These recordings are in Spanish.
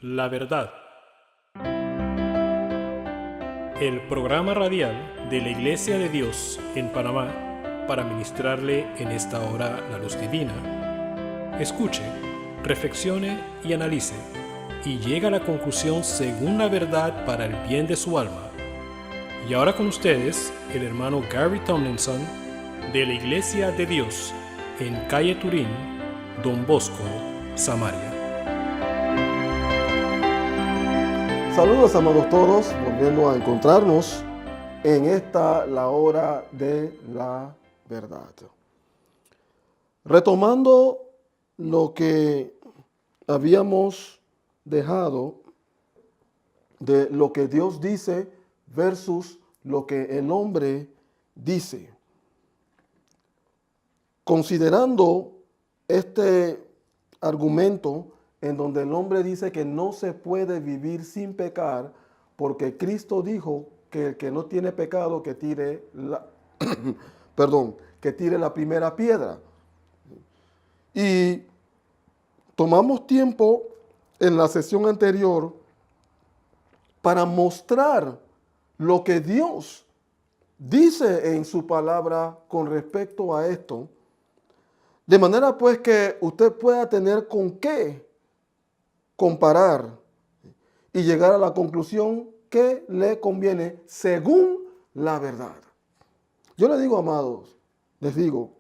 La verdad. El programa radial de la Iglesia de Dios en Panamá para ministrarle en esta hora la luz divina. Escuche, reflexione y analice y llegue a la conclusión según la verdad para el bien de su alma. Y ahora con ustedes, el hermano Gary Tomlinson de la Iglesia de Dios en calle Turín, Don Bosco, Samaria. Saludos, amados todos, volviendo a encontrarnos en esta, la hora de la verdad. Retomando lo que habíamos dejado de lo que Dios dice versus lo que el hombre dice. Considerando este argumento en donde el hombre dice que no se puede vivir sin pecar, porque Cristo dijo que el que no tiene pecado que tire la, que tire la primera piedra. Y tomamos tiempo en la sesión anterior para mostrar lo que Dios dice en su palabra con respecto a esto, de manera pues que usted pueda tener con qué comparar y llegar a la conclusión que le conviene según la verdad. Yo les digo, amados, les digo,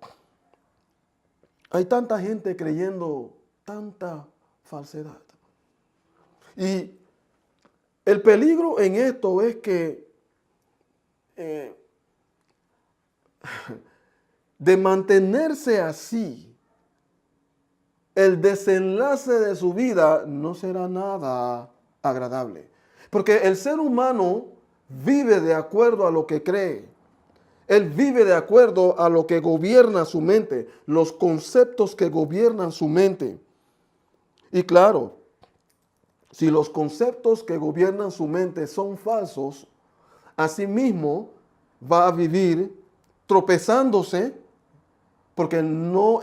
hay tanta gente creyendo tanta falsedad. Y el peligro en esto es que de mantenerse así, el desenlace de su vida no será nada agradable. Porque el ser humano vive de acuerdo a lo que cree. Él vive de acuerdo a lo que gobierna su mente, los conceptos que gobiernan su mente. Y claro, si los conceptos que gobiernan su mente son falsos, asimismo va a vivir tropezándose porque no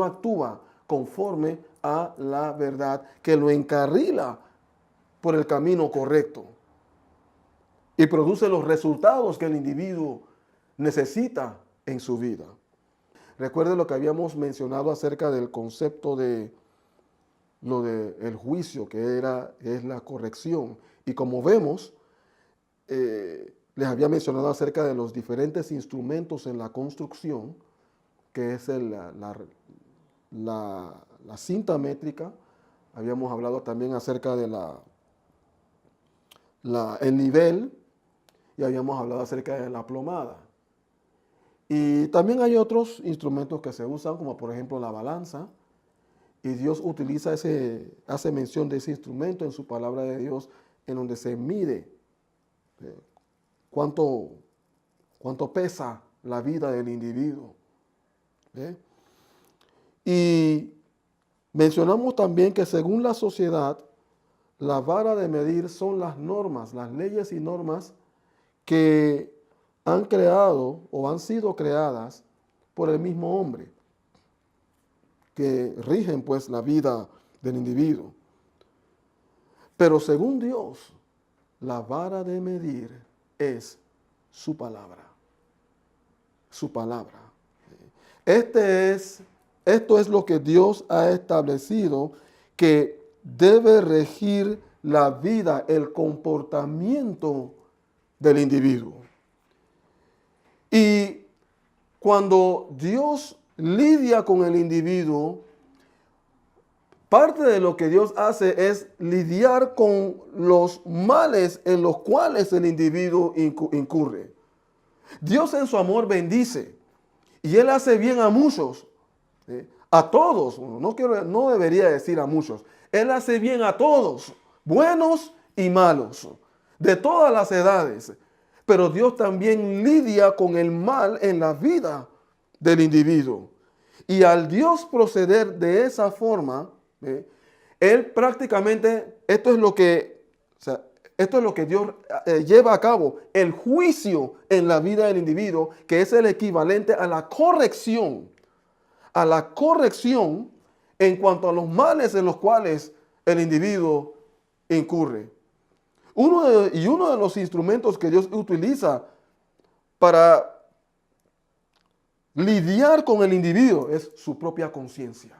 actúa conforme a la verdad que lo encarrila por el camino correcto y produce los resultados que el individuo necesita en su vida. Recuerde lo que habíamos mencionado acerca del concepto de lo del juicio, que es la corrección. Y como vemos, les había mencionado acerca de los diferentes instrumentos en la construcción, que es la cinta métrica. Habíamos hablado también acerca de el nivel, y habíamos hablado acerca de la plomada. Y también hay otros instrumentos que se usan, como por ejemplo la balanza, y Dios hace mención de ese instrumento en su palabra de Dios, en donde se mide cuánto pesa la vida del individuo. Y mencionamos también que según la sociedad, la vara de medir son las normas, las leyes y normas que han creado o han sido creadas por el mismo hombre, que rigen pues la vida del individuo. Pero según Dios, la vara de medir es su palabra. Su palabra. Esto es lo que Dios ha establecido que debe regir la vida, el comportamiento del individuo. Y cuando Dios lidia con el individuo, parte de lo que Dios hace es lidiar con los males en los cuales el individuo incurre. Dios en su amor bendice y Él hace bien a muchos, a todos, no debería decir a muchos, Él hace bien a todos, buenos y malos, de todas las edades. Pero Dios también lidia con el mal en la vida del individuo. Y al Dios proceder de esa forma, Él prácticamente, esto es lo que Dios lleva a cabo, el juicio en la vida del individuo, que es el equivalente a la corrección en cuanto a los males en los cuales el individuo incurre. Uno de los instrumentos que Dios utiliza para lidiar con el individuo es su propia conciencia.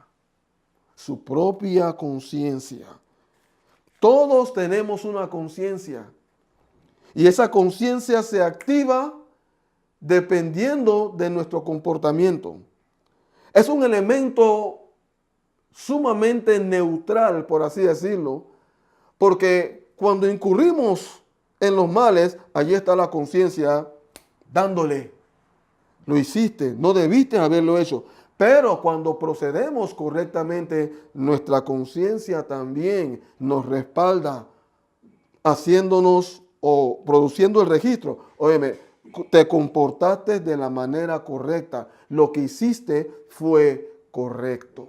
Su propia conciencia. Todos tenemos una conciencia. Y esa conciencia se activa dependiendo de nuestro comportamiento. Es un elemento sumamente neutral, por así decirlo, porque cuando incurrimos en los males, allí está la conciencia dándole. Lo hiciste, no debiste haberlo hecho. Pero cuando procedemos correctamente, nuestra conciencia también nos respalda, haciéndonos o produciendo el registro. Óyeme, te comportaste de la manera correcta. Lo que hiciste fue correcto.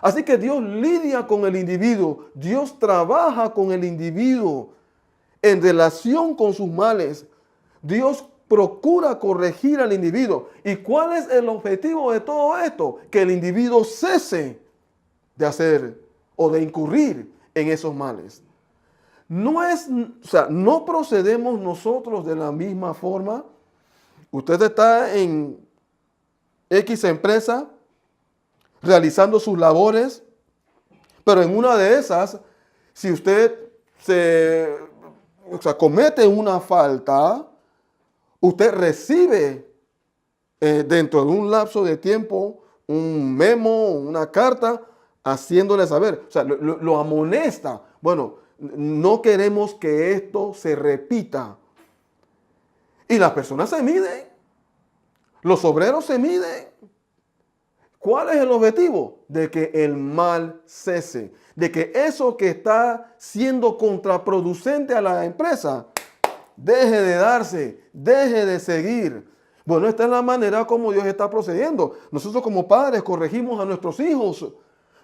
Así que Dios lidia con el individuo. Dios trabaja con el individuo en relación con sus males. Dios procura corregir al individuo. ¿Y cuál es el objetivo de todo esto? Que el individuo cese de hacer o de incurrir en esos males. No procedemos nosotros de la misma forma. Usted está en X empresa realizando sus labores, pero en una de esas, si usted comete una falta, usted recibe dentro de un lapso de tiempo un memo, una carta, haciéndole saber, lo amonesta. Bueno, no queremos que esto se repita. Y las personas se miden, los obreros se miden. ¿Cuál es el objetivo? De que el mal cese, de que eso que está siendo contraproducente a la empresa deje de darse, deje de seguir. Bueno, esta es la manera como Dios está procediendo. Nosotros como padres corregimos a nuestros hijos,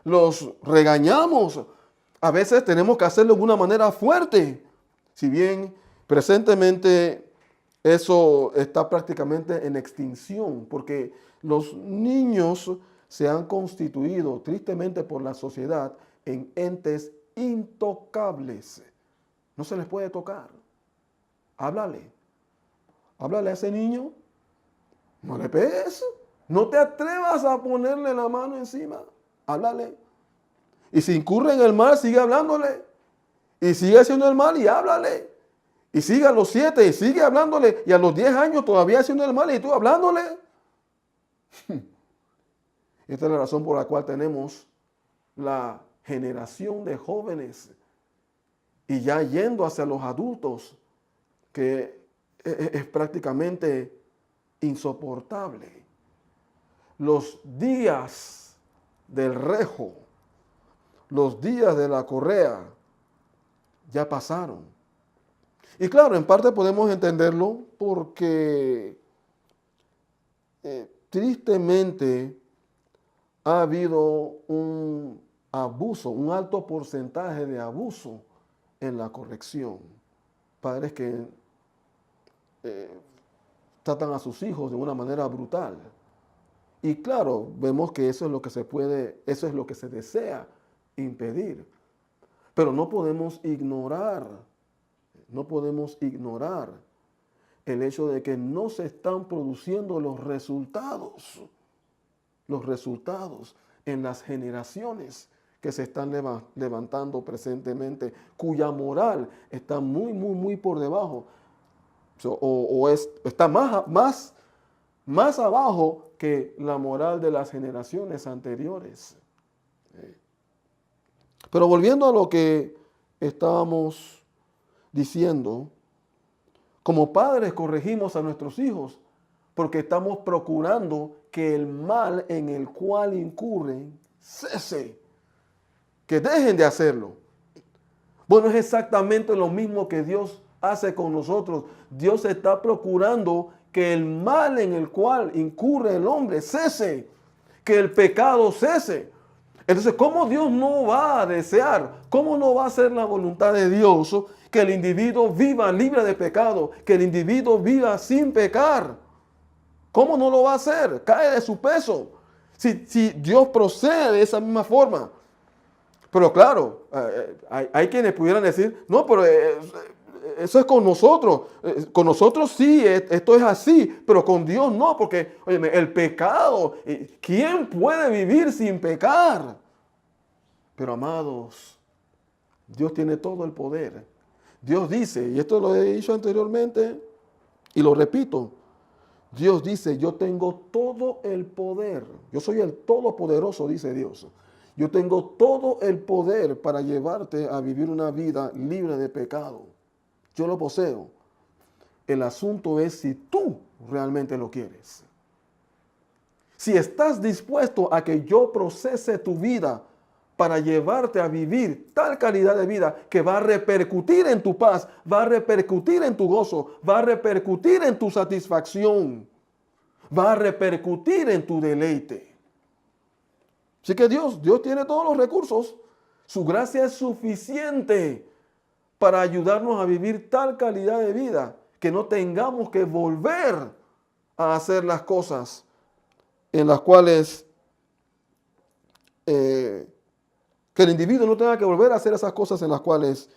los regañamos. A veces tenemos que hacerlo de una manera fuerte. Si bien presentemente eso está prácticamente en extinción, porque los niños se han constituido tristemente por la sociedad en entes intocables. No se les puede tocar. Háblale a ese niño, no le pegues, no te atrevas a ponerle la mano encima, háblale. Y si incurre en el mal, sigue hablándole, y sigue haciendo el mal y háblale. Y sigue a los 7 y sigue hablándole, y a los 10 años todavía haciendo el mal y tú hablándole. Esta es la razón por la cual tenemos la generación de jóvenes y ya yendo hacia los adultos, que es prácticamente insoportable. Los días del rejo, los días de la correa, ya pasaron. Y claro, en parte podemos entenderlo porque tristemente ha habido un abuso, un alto porcentaje de abuso en la corrección. Padres que tratan a sus hijos de una manera brutal. Y claro, vemos que eso es lo que eso es lo que se desea impedir. Pero no podemos ignorar el hecho de que no se están produciendo los resultados en las generaciones que se están levantando presentemente, cuya moral está muy por debajo, está más abajo que la moral de las generaciones anteriores. Pero volviendo a lo que estábamos diciendo, como padres corregimos a nuestros hijos porque estamos procurando que el mal en el cual incurren cese, que dejen de hacerlo. Bueno, es exactamente lo mismo que Dios hace con nosotros. Dios está procurando que el mal en el cual incurre el hombre cese, que el pecado cese. Entonces, ¿cómo Dios no va a desear? ¿Cómo no va a ser la voluntad de Dios que el individuo viva libre de pecado, que el individuo viva sin pecar? ¿Cómo no lo va a hacer? Cae de su peso. Si Dios procede de esa misma forma. Pero claro, hay quienes pudieran decir, no, pero eso es con nosotros. Con nosotros sí, esto es así, pero con Dios no, porque óyeme, el pecado, ¿quién puede vivir sin pecar? Pero amados, Dios tiene todo el poder. Dios dice, y esto lo he dicho anteriormente y lo repito, Dios dice, yo tengo todo el poder. Yo soy el todopoderoso, dice Dios. Yo tengo todo el poder para llevarte a vivir una vida libre de pecado. Yo lo poseo. El asunto es si tú realmente lo quieres. Si estás dispuesto a que yo procese tu vida para llevarte a vivir tal calidad de vida que va a repercutir en tu paz, va a repercutir en tu gozo, va a repercutir en tu satisfacción, va a repercutir en tu deleite. Así que Dios tiene todos los recursos. Su gracia es suficiente para ayudarnos a vivir tal calidad de vida que no tengamos que volver a hacer las cosas en las cuales que el individuo no tenga que volver a hacer esas cosas en las cuales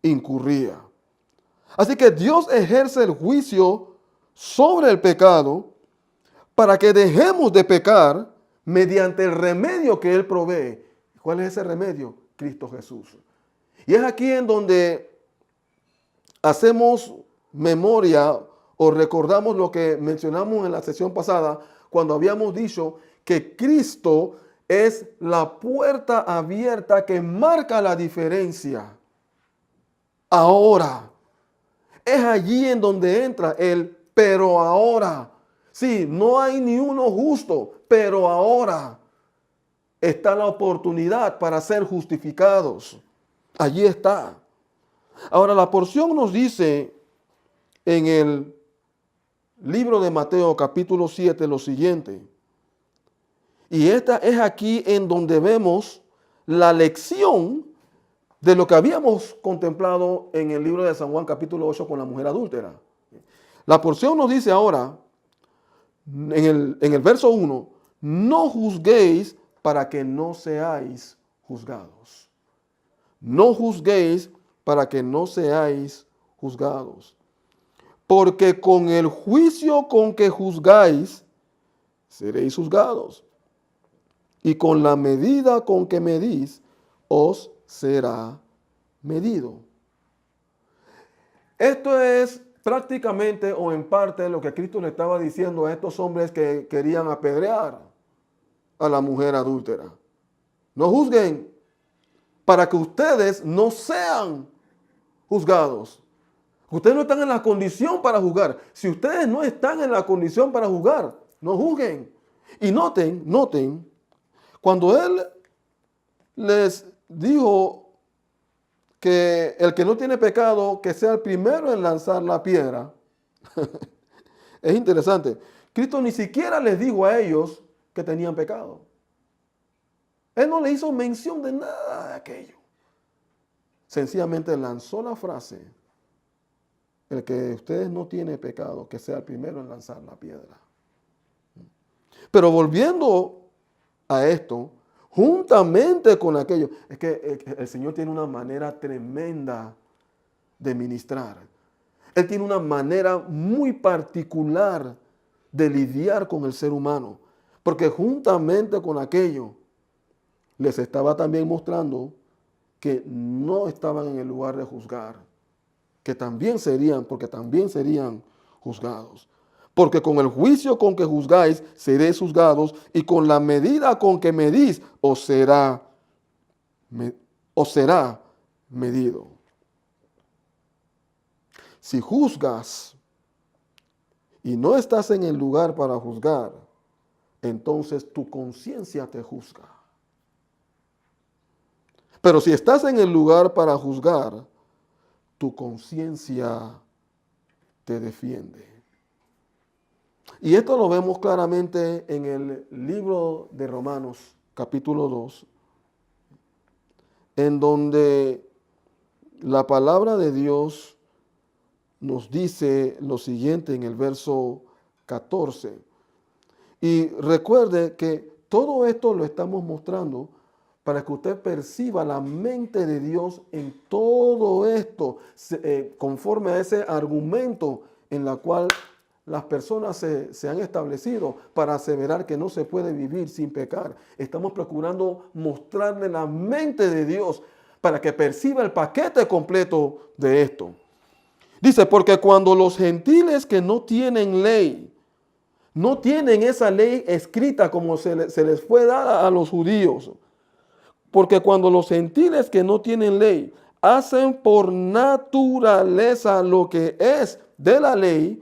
incurría. Así que Dios ejerce el juicio sobre el pecado para que dejemos de pecar mediante el remedio que Él provee. ¿Cuál es ese remedio? Cristo Jesús. Y es aquí en donde hacemos memoria o recordamos lo que mencionamos en la sesión pasada, cuando habíamos dicho que Cristo es la puerta abierta que marca la diferencia. Ahora, es allí en donde entra el pero ahora. Sí, no hay ni uno justo, pero ahora está la oportunidad para ser justificados. Allí está. Ahora, la porción nos dice en el libro de Mateo capítulo 7 lo siguiente. Y esta es aquí en donde vemos la lección de lo que habíamos contemplado en el libro de San Juan capítulo 8 con la mujer adúltera. La porción nos dice ahora, en el verso 1, no juzguéis para que no seáis juzgados. No juzguéis para que no seáis juzgados. Porque con el juicio con que juzgáis, seréis juzgados. Y con la medida con que medís, os será medido. Esto es prácticamente o en parte lo que Cristo le estaba diciendo a estos hombres que querían apedrear a la mujer adúltera. No juzguen para que ustedes no sean juzgados. Ustedes no están en la condición para juzgar. Si ustedes no están en la condición para juzgar, no juzguen. Y noten, cuando Él les dijo que el que no tiene pecado, que sea el primero en lanzar la piedra, es interesante. Cristo ni siquiera les dijo a ellos que tenían pecado. Él no le hizo mención de nada de aquello. Sencillamente lanzó la frase: el que ustedes no tiene pecado, que sea el primero en lanzar la piedra. Pero volviendo a esto, juntamente con aquello, es que el Señor tiene una manera tremenda de ministrar. Él tiene una manera muy particular de lidiar con el ser humano, porque juntamente con aquello les estaba también mostrando que no estaban en el lugar de juzgar, que también serían juzgados. Porque con el juicio con que juzgáis, seréis juzgados, y con la medida con que medís, os será medido. Si juzgas y no estás en el lugar para juzgar, entonces tu conciencia te juzga. Pero si estás en el lugar para juzgar, tu conciencia te defiende. Y esto lo vemos claramente en el libro de Romanos, capítulo 2, en donde la palabra de Dios nos dice lo siguiente en el verso 14. Y recuerde que todo esto lo estamos mostrando para que usted perciba la mente de Dios en todo esto, conforme a ese argumento en la cual las personas se han establecido para aseverar que no se puede vivir sin pecar. Estamos procurando mostrarle la mente de Dios para que perciba el paquete completo de esto. Dice, porque cuando los gentiles que no tienen ley, no tienen esa ley escrita como se les fue dada a los judíos, porque cuando los gentiles que no tienen ley hacen por naturaleza lo que es de la ley,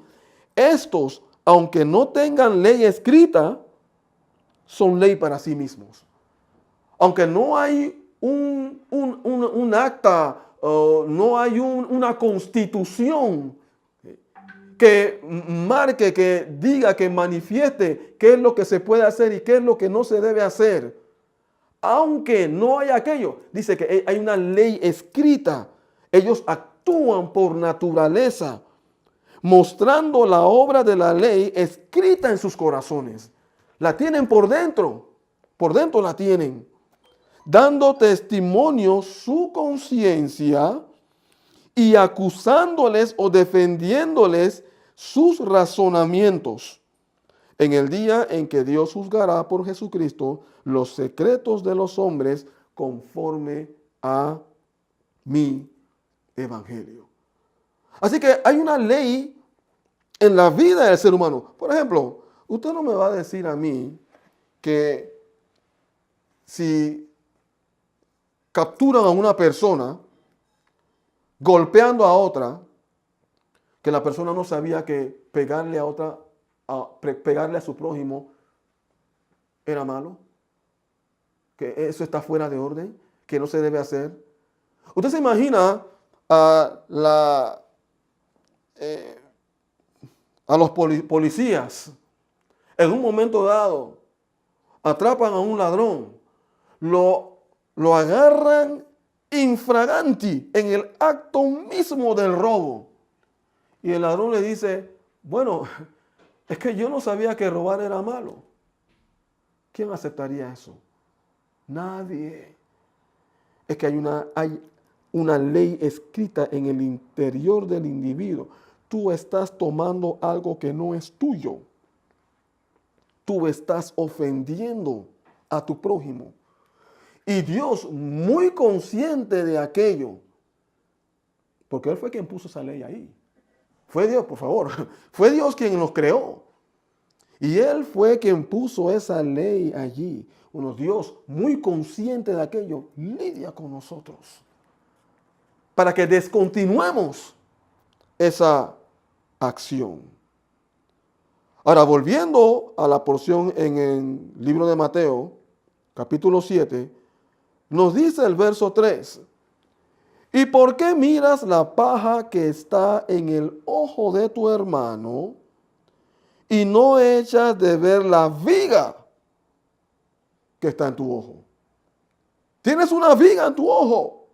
estos, aunque no tengan ley escrita, son ley para sí mismos. Aunque no hay un acta, no hay una constitución que marque, que diga, que manifieste qué es lo que se puede hacer y qué es lo que no se debe hacer. Aunque no hay aquello, dice que hay una ley escrita. Ellos actúan por naturaleza, mostrando la obra de la ley escrita en sus corazones. La tienen por dentro la tienen, dando testimonio su conciencia y acusándoles o defendiéndoles sus razonamientos en el día en que Dios juzgará por Jesucristo los secretos de los hombres conforme a mi evangelio. Así que hay una ley en la vida del ser humano. Por ejemplo, usted no me va a decir a mí que si capturan a una persona golpeando a otra, que la persona no sabía que pegarle a su prójimo era malo, que eso está fuera de orden, que no se debe hacer. Usted se imagina a los policías en un momento dado atrapan a un ladrón, lo agarran infraganti en el acto mismo del robo. Y el ladrón le dice, bueno, es que yo no sabía que robar era malo. ¿Quién aceptaría eso? Nadie. Es que hay una ley escrita en el interior del individuo. Tú estás tomando algo que no es tuyo. Tú estás ofendiendo a tu prójimo. Y Dios, muy consciente de aquello, porque Él fue quien puso esa ley ahí. Fue Dios, por favor. Fue Dios quien nos creó. Y Él fue quien puso esa ley allí. Bueno, Dios, muy consciente de aquello, lidia con nosotros para que descontinuemos esa acción. Ahora, volviendo a la porción en el libro de Mateo, capítulo 7, nos dice el verso 3, ¿y por qué miras la paja que está en el ojo de tu hermano y no echas de ver la viga que está en tu ojo? Tienes una viga en tu ojo,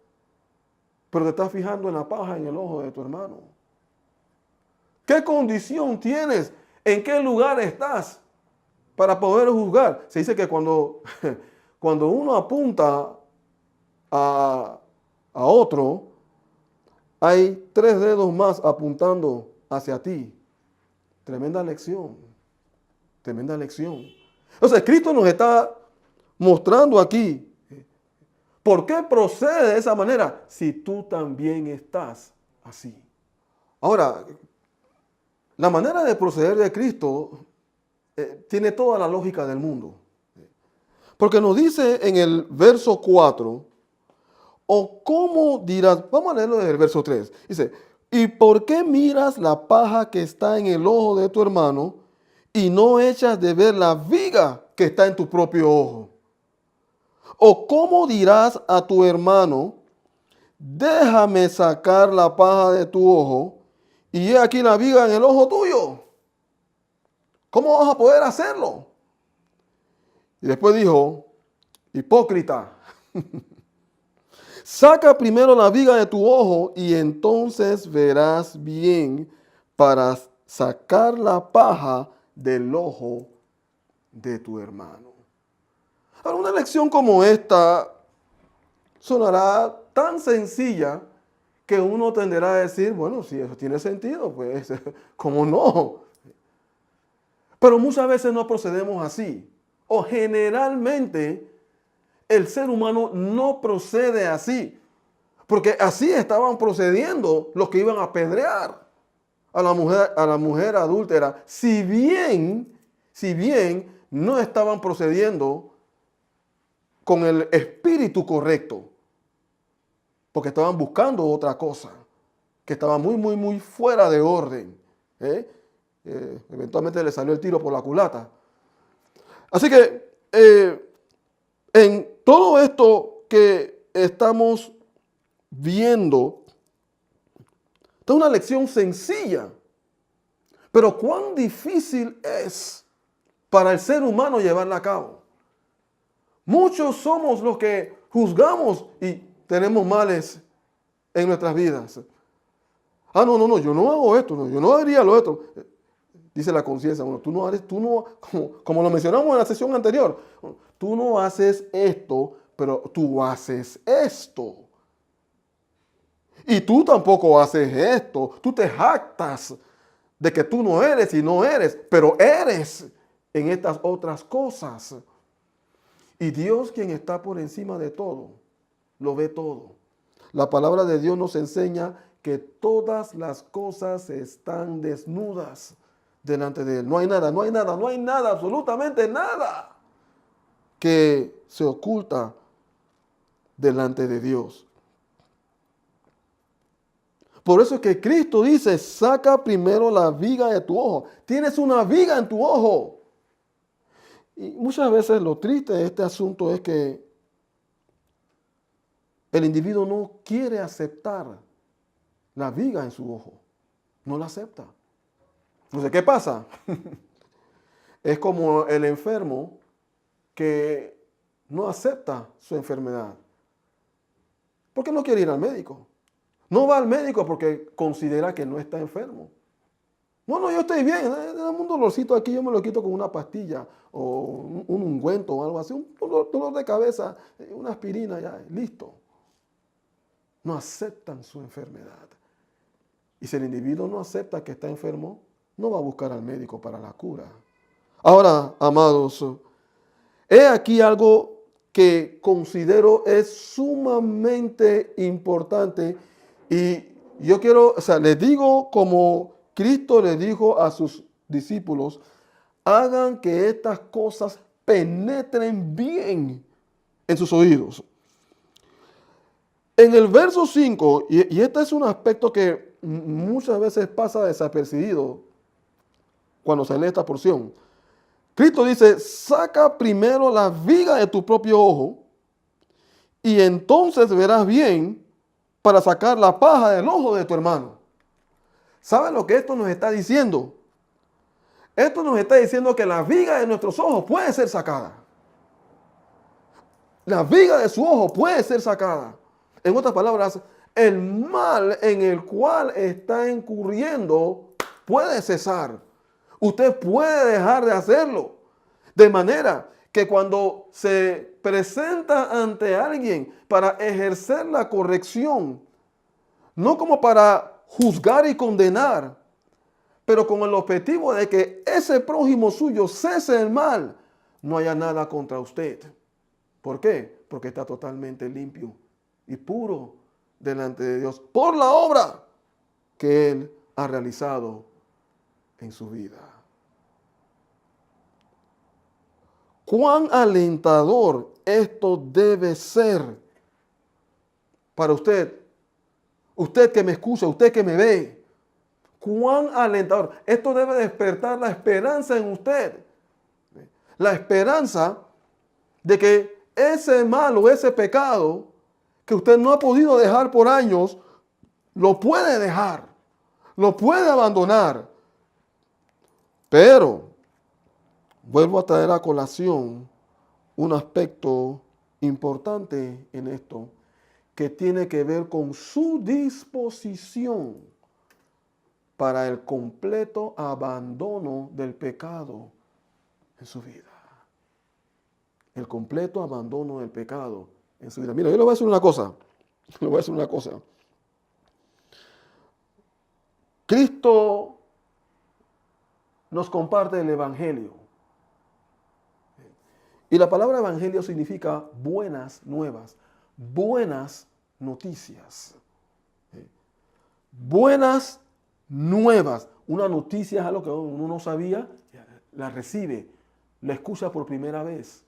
pero te estás fijando en la paja en el ojo de tu hermano. ¿Qué condición tienes? ¿En qué lugar estás para poder juzgar? Se dice que cuando uno apunta a otro, hay 3 dedos más apuntando hacia ti. Tremenda lección. Tremenda lección. Entonces, Cristo nos está mostrando aquí por qué procede de esa manera si tú también estás así. Ahora, la manera de proceder de Cristo tiene toda la lógica del mundo. Porque nos dice en el verso 4, o cómo dirás, vamos a leerlo desde el verso 3. Dice, ¿y por qué miras la paja que está en el ojo de tu hermano y no echas de ver la viga que está en tu propio ojo? ¿O cómo dirás a tu hermano, déjame sacar la paja de tu ojo y he aquí la viga en el ojo tuyo? ¿Cómo vas a poder hacerlo? Y después dijo, hipócrita, saca primero la viga de tu ojo y entonces verás bien para sacar la paja del ojo de tu hermano. Ahora, una lección como esta sonará tan sencilla que uno tenderá a decir, bueno, si eso tiene sentido, pues, ¿cómo no? Pero muchas veces no procedemos así. O generalmente el ser humano no procede así. Porque así estaban procediendo los que iban a apedrear a la mujer adúltera. Si bien no estaban procediendo con el espíritu correcto. Porque estaban buscando otra cosa. Que estaba muy fuera de orden. Eventualmente le salió el tiro por la culata. Así que en todo esto que estamos viendo, esta es una lección sencilla, pero cuán difícil es para el ser humano llevarla a cabo. Muchos somos los que juzgamos y tenemos males en nuestras vidas. No, yo no hago esto, no, yo no haría lo otro. Dice la conciencia, bueno, como lo mencionamos en la sesión anterior, tú no haces esto, pero tú haces esto. Y tú tampoco haces esto. Tú te jactas de que tú no eres y no eres, pero eres en estas otras cosas. Y Dios, quien está por encima de todo, lo ve todo. La palabra de Dios nos enseña que todas las cosas están desnudas delante de Él. No hay nada, absolutamente nada que se oculta delante de Dios. Por eso es que Cristo dice, saca primero la viga de tu ojo. Tienes una viga en tu ojo. Y muchas veces lo triste de este asunto es que el individuo no quiere aceptar la viga en su ojo. No la acepta. Entonces, ¿qué pasa? Es como el enfermo que no acepta su enfermedad. ¿Por qué no quiere ir al médico? No va al médico porque considera que no está enfermo. No, yo estoy bien. Dame un dolorcito aquí, yo me lo quito con una pastilla o un ungüento o algo así. Un dolor de cabeza, una aspirina, ya, listo. No aceptan su enfermedad. Y si el individuo no acepta que está enfermo, no va a buscar al médico para la cura. Ahora, amados, he aquí algo que considero es sumamente importante y yo les digo como Cristo le dijo a sus discípulos, hagan que estas cosas penetren bien en sus oídos. En el verso 5, y este es un aspecto que muchas veces pasa desapercibido cuando se lee esta porción. Cristo dice, saca primero la viga de tu propio ojo y entonces verás bien para sacar la paja del ojo de tu hermano. ¿Saben lo que esto nos está diciendo? Esto nos está diciendo que la viga de nuestros ojos puede ser sacada. La viga de su ojo puede ser sacada. En otras palabras, el mal en el cual está incurriendo puede cesar. Usted puede dejar de hacerlo. De manera que cuando se presenta ante alguien para ejercer la corrección, no como para juzgar y condenar, pero con el objetivo de que ese prójimo suyo cese el mal, no haya nada contra usted. ¿Por qué? Porque está totalmente limpio y puro delante de Dios por la obra que Él ha realizado en su vida. ¿Cuán alentador esto debe ser para usted? Usted que me escucha, usted que me ve. ¿Cuán alentador? Esto debe despertar la esperanza en usted. La esperanza de que ese mal o ese pecado que usted no ha podido dejar por años, lo puede dejar, lo puede abandonar. Pero vuelvo a traer a colación un aspecto importante en esto que tiene que ver con su disposición para el completo abandono del pecado en su vida. el completo abandono del pecado en su vida. Mira, yo le voy a decir una cosa. Le voy a decir una cosa. Cristo nos comparte el Evangelio. Y la palabra Evangelio significa buenas nuevas, buenas noticias. Buenas nuevas. Una noticia es algo que uno no sabía, la recibe, la escucha por primera vez.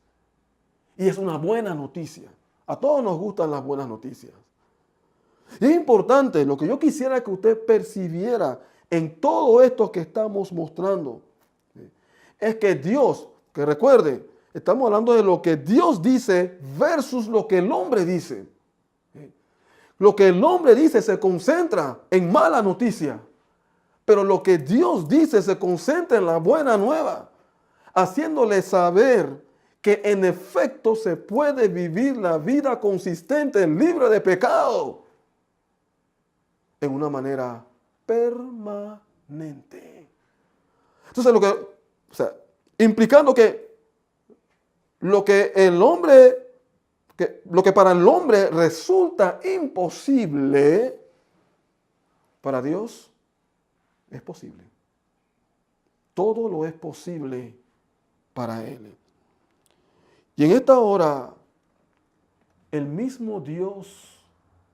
Y es una buena noticia. A todos nos gustan las buenas noticias. Y es importante, lo que yo quisiera que usted percibiera en todo esto que estamos mostrando, es que Dios, que recuerde, estamos hablando de lo que Dios dice versus lo que el hombre dice. Lo que el hombre dice se concentra en mala noticia, pero lo que Dios dice se concentra en la buena nueva, haciéndole saber que en efecto se puede vivir la vida consistente, libre de pecado, en una manera permanente. Entonces, implicando que lo que para el hombre resulta imposible, para Dios es posible. Todo lo es posible para Él. Y en esta hora, el mismo Dios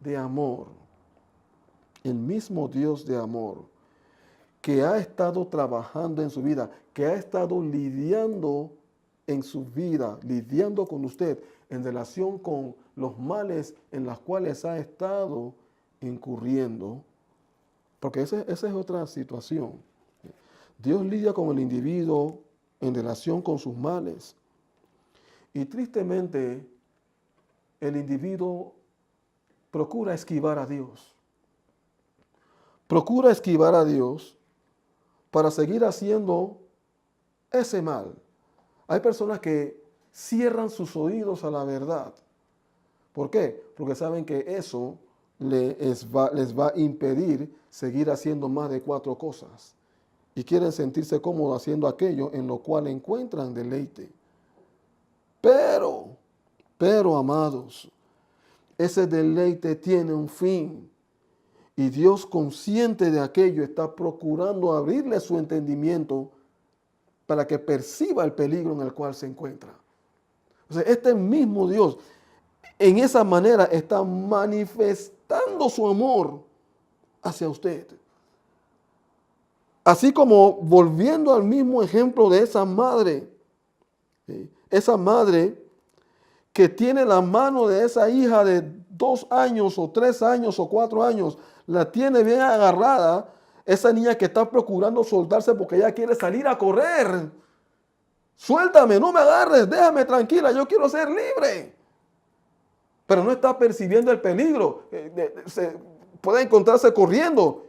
de amor, que ha estado trabajando en su vida, que ha estado lidiando en su vida, lidiando con usted en relación con los males en los cuales ha estado incurriendo, porque esa es otra situación. Dios lidia con el individuo en relación con sus males. Y tristemente, el individuo procura esquivar a Dios. Procura esquivar a Dios para seguir haciendo ese mal. Hay personas que cierran sus oídos a la verdad. ¿Por qué? Porque saben que eso les va a impedir seguir haciendo más de 4 cosas. Y quieren sentirse cómodos haciendo aquello en lo cual encuentran deleite. Pero, amados, ese deleite tiene un fin. Y Dios, consciente de aquello, está procurando abrirle su entendimiento para que perciba el peligro en el cual se encuentra. O sea, este mismo Dios, en esa manera, está manifestando su amor hacia usted. Así como volviendo al mismo ejemplo de esa madre, esa madre que tiene la mano de esa hija de 2 años o 3 años o 4 años, la tiene bien agarrada, esa niña que está procurando soltarse porque ella quiere salir a correr. Suéltame, no me agarres, déjame tranquila, yo quiero ser libre. Pero no está percibiendo el peligro. Puede encontrarse corriendo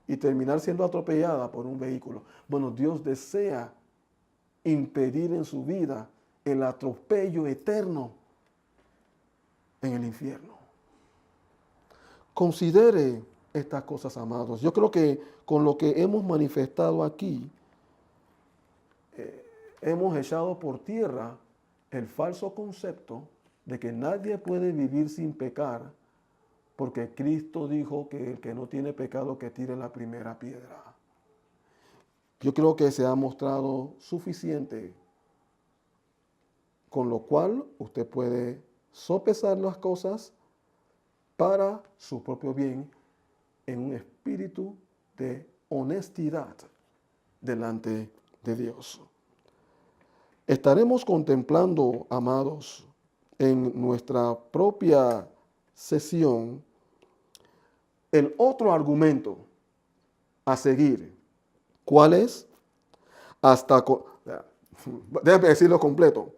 y terminar siendo atropellada por un vehículo. Bueno, Dios desea impedir en su vida el atropello eterno en el infierno. Considere estas cosas, amados. Yo creo que con lo que hemos manifestado aquí, hemos echado por tierra el falso concepto de que nadie puede vivir sin pecar, porque Cristo dijo que el que no tiene pecado que tire la primera piedra. Yo creo que se ha mostrado suficiente, con lo cual usted puede sopesar las cosas para su propio bien en un espíritu de honestidad delante de Dios. Estaremos contemplando, amados, en nuestra propia sesión, el otro argumento a seguir. ¿Cuál es? Déjame decirlo completo.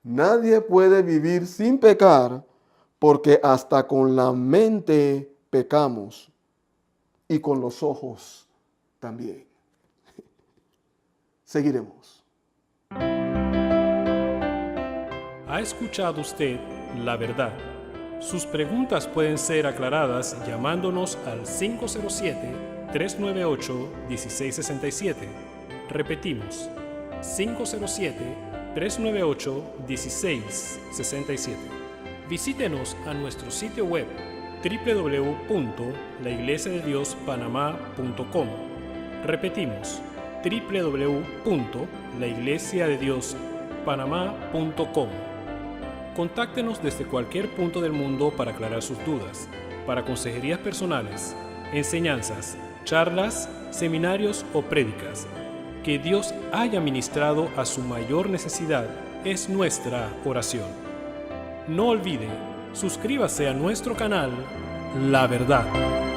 Nadie puede vivir sin pecar porque hasta con la mente pecamos y con los ojos también. Seguiremos. ¿Ha escuchado usted la verdad? Sus preguntas pueden ser aclaradas llamándonos al 507-398-1667. Repetimos, 507 398-1667. Visítenos a nuestro sitio web www.laiglesiadediospanamá.com. Repetimos, www.laiglesiadediospanamá.com. Contáctenos desde cualquier punto del mundo para aclarar sus dudas, para consejerías personales, enseñanzas, charlas, seminarios o prédicas. Que Dios haya ministrado a su mayor necesidad es nuestra oración. No olvide, suscríbase a nuestro canal La Verdad.